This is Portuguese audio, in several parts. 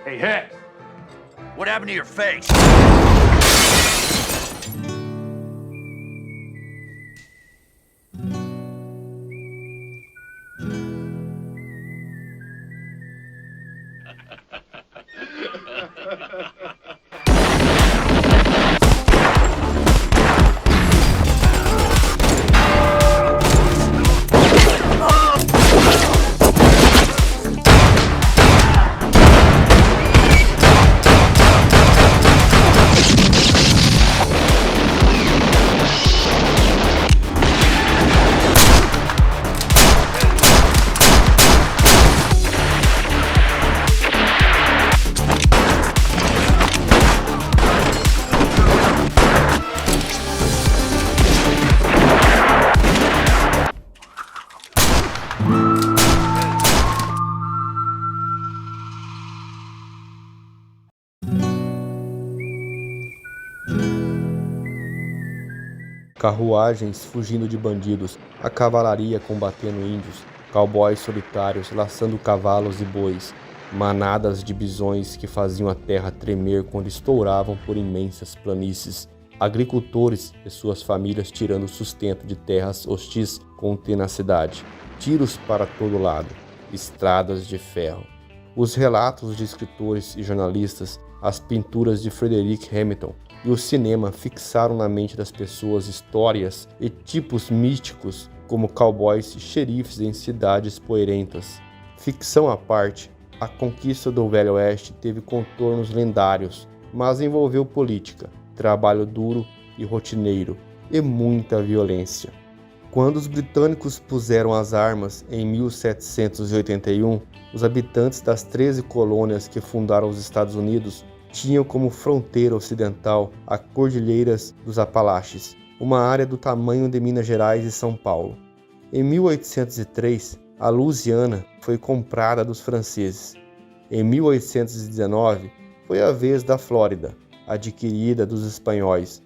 Hey, Heck! What happened to your face? Carruagens fugindo de bandidos, a cavalaria combatendo índios, cowboys solitários laçando cavalos e bois, manadas de bisões que faziam a terra tremer quando estouravam por imensas planícies, agricultores e suas famílias tirando sustento de terras hostis com tenacidade, tiros para todo lado, estradas de ferro. Os relatos de escritores e jornalistas, as pinturas de Frederick Hamilton e o cinema fixaram na mente das pessoas histórias e tipos místicos como cowboys e xerifes em cidades poeirentas. Ficção à parte, a conquista do Velho Oeste teve contornos lendários, mas envolveu política, trabalho duro e rotineiro e muita violência. Quando os britânicos puseram as armas em 1781, os habitantes das 13 colônias que fundaram os Estados Unidos tinham como fronteira ocidental as Cordilheiras dos Apalaches, uma área do tamanho de Minas Gerais e São Paulo. Em 1803, a Louisiana foi comprada dos franceses. Em 1819, foi a vez da Flórida, adquirida dos espanhóis.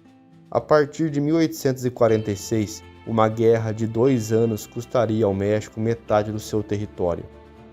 A partir de 1846, uma guerra de 2 anos custaria ao México metade do seu território.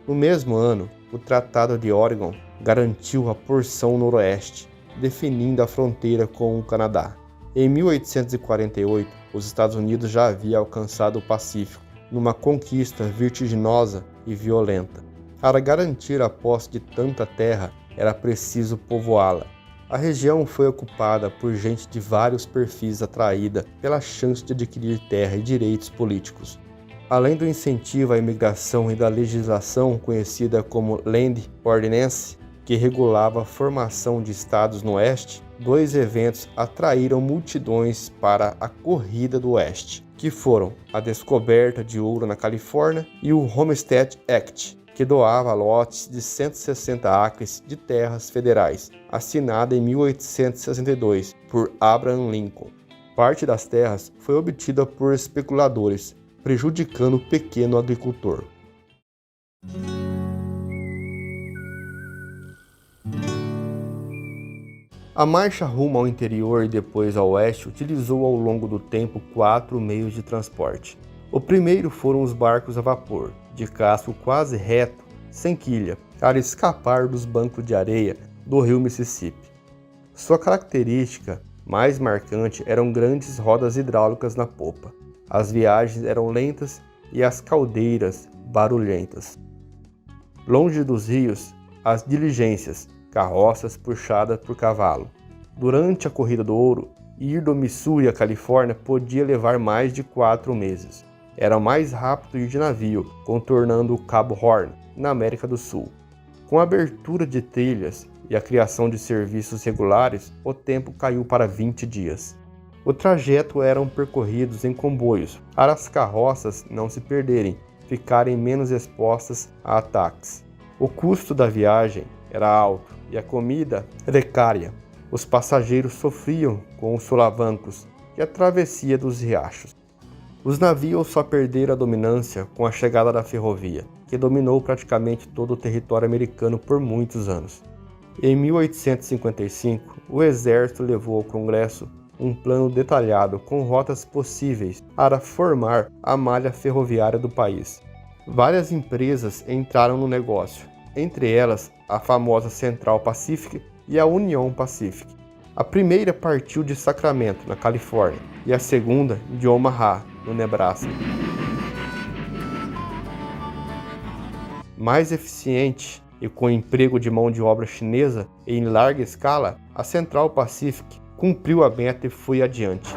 No mesmo ano, o Tratado de Oregon garantiu a porção noroeste, definindo a fronteira com o Canadá. Em 1848, os Estados Unidos já haviam alcançado o Pacífico, numa conquista vertiginosa e violenta. Para garantir a posse de tanta terra, era preciso povoá-la. A região foi ocupada por gente de vários perfis atraída pela chance de adquirir terra e direitos políticos. Além do incentivo à imigração e da legislação conhecida como Land Ordinance, que regulava a formação de estados no Oeste, 2 eventos atraíram multidões para a Corrida do Oeste, que foram a descoberta de ouro na Califórnia e o Homestead Act, que doava lotes de 160 acres de terras federais, assinada em 1862 por Abraham Lincoln. Parte das terras foi obtida por especuladores, prejudicando o pequeno agricultor. A marcha rumo ao interior e depois ao oeste utilizou ao longo do tempo 4 meios de transporte. O primeiro foram os barcos a vapor, de casco quase reto, sem quilha, para escapar dos bancos de areia do rio Mississippi. Sua característica mais marcante eram grandes rodas hidráulicas na popa. As viagens eram lentas e as caldeiras barulhentas. Longe dos rios, as diligências, carroças puxadas por cavalo. Durante a Corrida do Ouro, ir do Missouri à Califórnia podia levar mais de 4 meses. Era mais rápido ir de navio, contornando o Cabo Horn, na América do Sul. Com a abertura de trilhas e a criação de serviços regulares, o tempo caiu para 20 dias. O trajeto eram percorridos em comboios, para as carroças não se perderem, ficarem menos expostas a ataques. O custo da viagem era alto e a comida precária. Os passageiros sofriam com os solavancos e a travessia dos riachos. Os navios só perderam a dominância com a chegada da ferrovia, que dominou praticamente todo o território americano por muitos anos. Em 1855, o exército levou ao Congresso um plano detalhado com rotas possíveis para formar a malha ferroviária do país. Várias empresas entraram no negócio, entre elas a famosa Central Pacific e a Union Pacific. A primeira partiu de Sacramento, na Califórnia, e a segunda de Omaha, no Nebraska. Mais eficiente e com emprego de mão de obra chinesa em larga escala, a Central Pacific cumpriu a meta e foi adiante.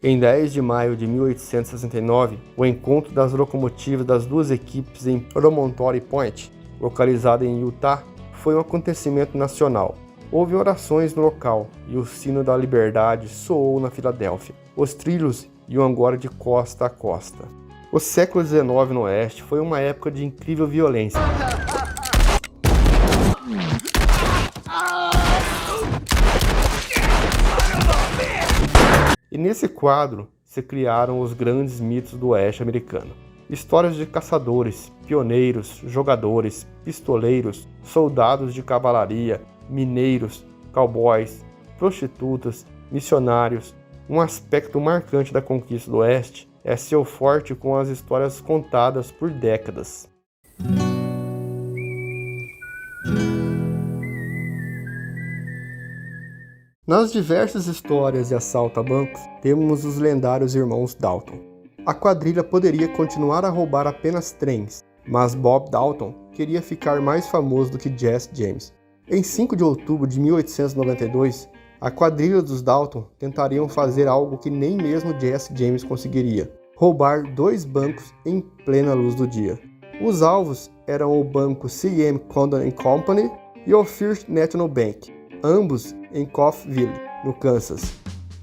Em 10 de maio de 1869, o encontro das locomotivas das duas equipes em Promontory Point, localizada em Utah, foi um acontecimento nacional. Houve orações no local e o sino da liberdade soou na Filadélfia. Os trilhos iam agora de costa a costa. O século XIX no Oeste foi uma época de incrível violência. E nesse quadro se criaram os grandes mitos do Oeste americano. Histórias de caçadores, pioneiros, jogadores, pistoleiros, soldados de cavalaria, mineiros, cowboys, prostitutas, missionários. Um aspecto marcante da conquista do Oeste é seu forte com as histórias contadas por décadas. Nas diversas histórias de assalto a bancos, temos os lendários irmãos Dalton. A quadrilha poderia continuar a roubar apenas trens, mas Bob Dalton queria ficar mais famoso do que Jesse James. Em 5 de outubro de 1892, a quadrilha dos Dalton tentariam fazer algo que nem mesmo Jesse James conseguiria: roubar 2 bancos em plena luz do dia. Os alvos eram o banco C.M. Condon Company e o First National Bank, ambos em Coffeyville, no Kansas.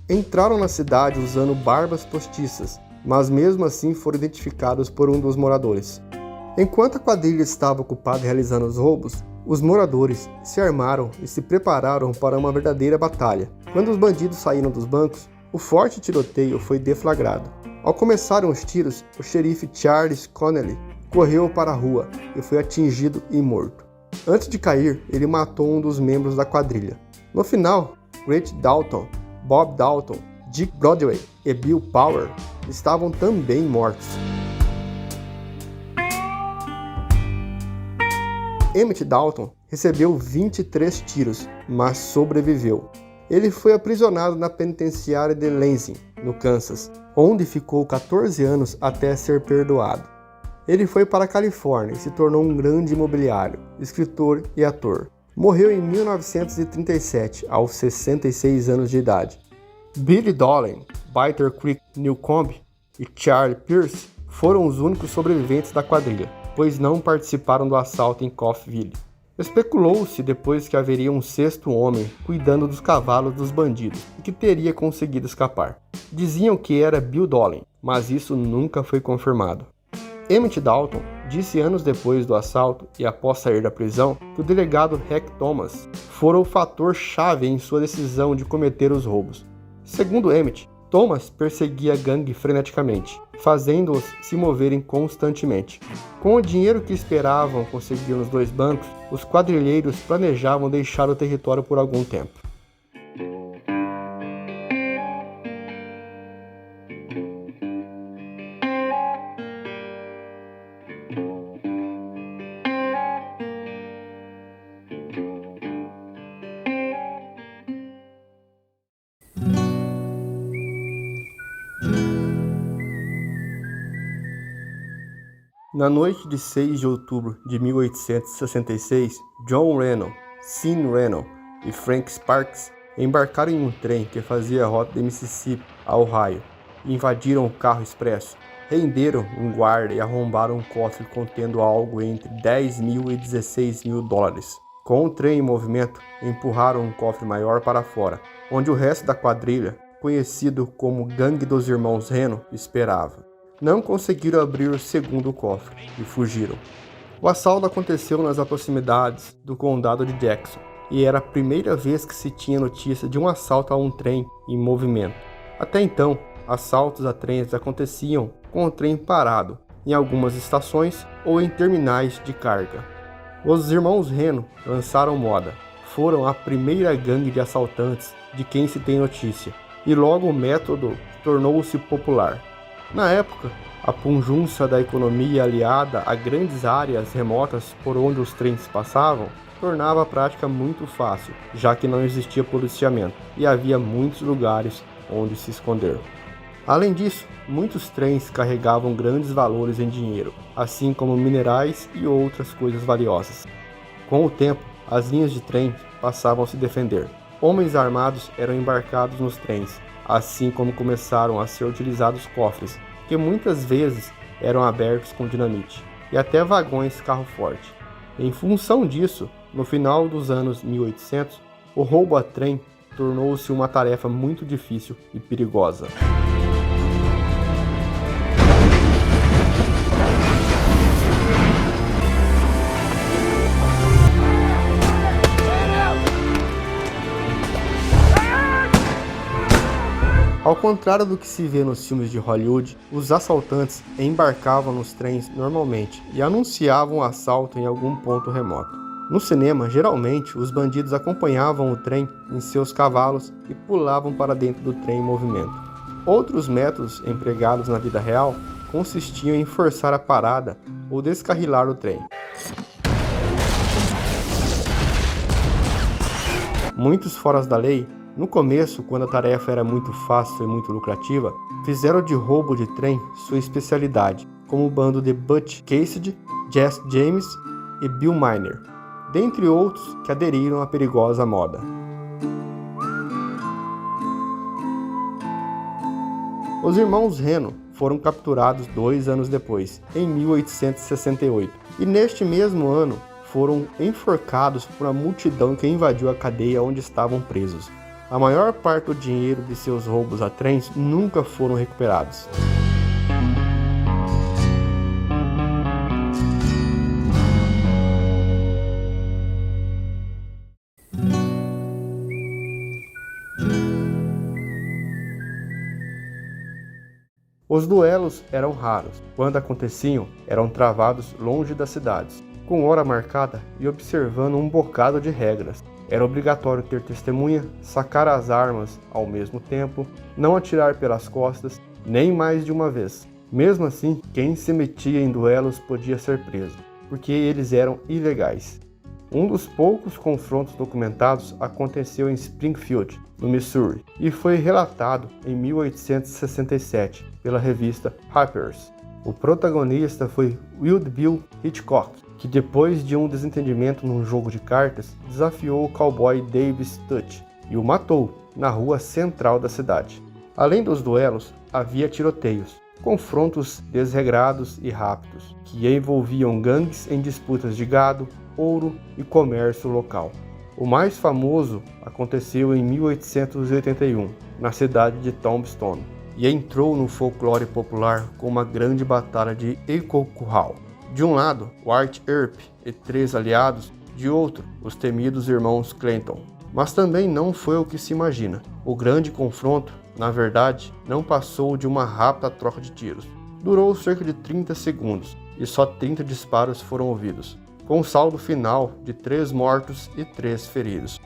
Entraram na cidade usando barbas postiças, mas mesmo assim foram identificados por um dos moradores. Enquanto a quadrilha estava ocupada realizando os roubos, os moradores se armaram e se prepararam para uma verdadeira batalha. Quando os bandidos saíram dos bancos, o forte tiroteio foi deflagrado. Ao começarem os tiros, o xerife Charles Connelly correu para a rua e foi atingido e morto. Antes de cair, ele matou um dos membros da quadrilha. No final, Great Dalton, Bob Dalton, Dick Broadway e Bill Power estavam também mortos. Emmett Dalton recebeu 23 tiros, mas sobreviveu. Ele foi aprisionado na penitenciária de Lansing, no Kansas, onde ficou 14 anos até ser perdoado. Ele foi para a Califórnia e se tornou um grande imobiliário, escritor e ator. Morreu em 1937, aos 66 anos de idade. Billy Dolan, Bitter Creek Newcomb e Charlie Pierce foram os únicos sobreviventes da quadrilha, pois não participaram do assalto em Coffeyville. Especulou-se depois que haveria um 6º homem cuidando dos cavalos dos bandidos e que teria conseguido escapar. Diziam que era Bill Dolan, mas isso nunca foi confirmado. Emmett Dalton disse anos depois do assalto e após sair da prisão que o delegado Hank Thomas fora o fator chave em sua decisão de cometer os roubos. Segundo Emmett, Thomas perseguia a gangue freneticamente, fazendo-os se moverem constantemente. Com o dinheiro que esperavam conseguir nos 2 bancos, os quadrilheiros planejavam deixar o território por algum tempo. Na noite de 6 de outubro de 1866, John Reno, Sean Reno e Frank Sparks embarcaram em um trem que fazia a rota de Mississippi a Ohio e invadiram o carro expresso, renderam um guarda e arrombaram um cofre contendo algo entre 10 mil e 16 mil dólares. Com o trem em movimento, empurraram um cofre maior para fora, onde o resto da quadrilha, conhecido como Gangue dos Irmãos Reno, esperava. Não conseguiram abrir o segundo cofre e fugiram. O assalto aconteceu nas proximidades do condado de Jackson e era a primeira vez que se tinha notícia de um assalto a um trem em movimento. Até então, assaltos a trens aconteciam com o trem parado em algumas estações ou em terminais de carga. Os irmãos Reno lançaram moda. Foram a primeira gangue de assaltantes de quem se tem notícia, e logo o método tornou-se popular. Na época, A pujança da economia aliada a grandes áreas remotas por onde os trens passavam tornava a prática muito fácil, já que não existia policiamento e havia muitos lugares onde se esconder. Além disso, muitos trens carregavam grandes valores em dinheiro, assim como minerais e outras coisas valiosas. Com o tempo, as linhas de trem passavam a se defender. Homens armados eram embarcados nos trens, assim como começaram a ser utilizados cofres, que muitas vezes eram abertos com dinamite, e até vagões carro-forte. Em função disso, no final dos anos 1800, o roubo a trem tornou-se uma tarefa muito difícil e perigosa. Ao contrário do que se vê nos filmes de Hollywood, os assaltantes embarcavam nos trens normalmente e anunciavam o assalto em algum ponto remoto. No cinema, geralmente, os bandidos acompanhavam o trem em seus cavalos e pulavam para dentro do trem em movimento. Outros métodos empregados na vida real consistiam em forçar a parada ou descarrilar o trem. Muitos foras da lei, no começo, quando a tarefa era muito fácil e muito lucrativa, fizeram de roubo de trem sua especialidade, como o bando de Butch Cassidy, Jesse James e Bill Miner, dentre outros que aderiram à perigosa moda. Os irmãos Reno foram capturados 2 anos depois, em 1868, e neste mesmo ano foram enforcados por uma multidão que invadiu a cadeia onde estavam presos. A maior parte do dinheiro de seus roubos a trens nunca foram recuperados. Os duelos eram raros. Quando aconteciam, eram travados longe das cidades, com hora marcada e observando um bocado de regras. Era obrigatório ter testemunha, sacar as armas ao mesmo tempo, não atirar pelas costas, nem mais de uma vez. Mesmo assim, quem se metia em duelos podia ser preso, porque eles eram ilegais. Um dos poucos confrontos documentados aconteceu em Springfield, no Missouri, e foi relatado em 1867 pela revista Harper's. O protagonista foi Wild Bill Hitchcock, que depois de um desentendimento num jogo de cartas, desafiou o cowboy Davis Tutt e o matou na rua central da cidade. Além dos duelos, havia tiroteios, confrontos desregrados e rápidos, que envolviam gangues em disputas de gado, ouro e comércio local. O mais famoso aconteceu em 1881, na cidade de Tombstone, e entrou no folclore popular com uma grande batalha de Echo Curral. De um lado, Wyatt Earp e 3 aliados, de outro, os temidos irmãos Clanton. Mas também não foi o que se imagina. O grande confronto, na verdade, não passou de uma rápida troca de tiros. Durou cerca de 30 segundos e só 30 disparos foram ouvidos, com um saldo final de 3 mortos e 3 feridos.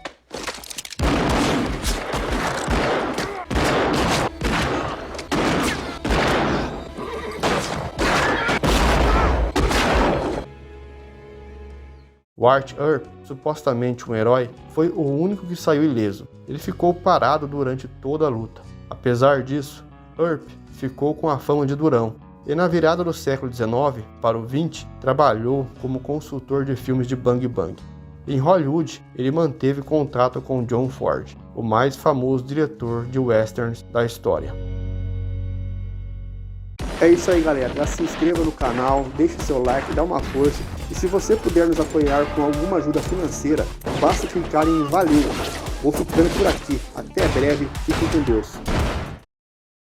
Wyatt Earp, supostamente um herói, foi o único que saiu ileso. Ele ficou parado durante toda a luta. Apesar disso, Earp ficou com a fama de durão, e na virada do século XIX para o XX, trabalhou como consultor de filmes de Bang Bang. Em Hollywood, ele manteve contato com John Ford, o mais famoso diretor de westerns da história. É isso aí, galera. Já se inscreva no canal, deixe seu like, dá uma força. E se você puder nos apoiar com alguma ajuda financeira, basta clicar em Valeu. Vou ficando por aqui. Até breve. Fiquem com Deus.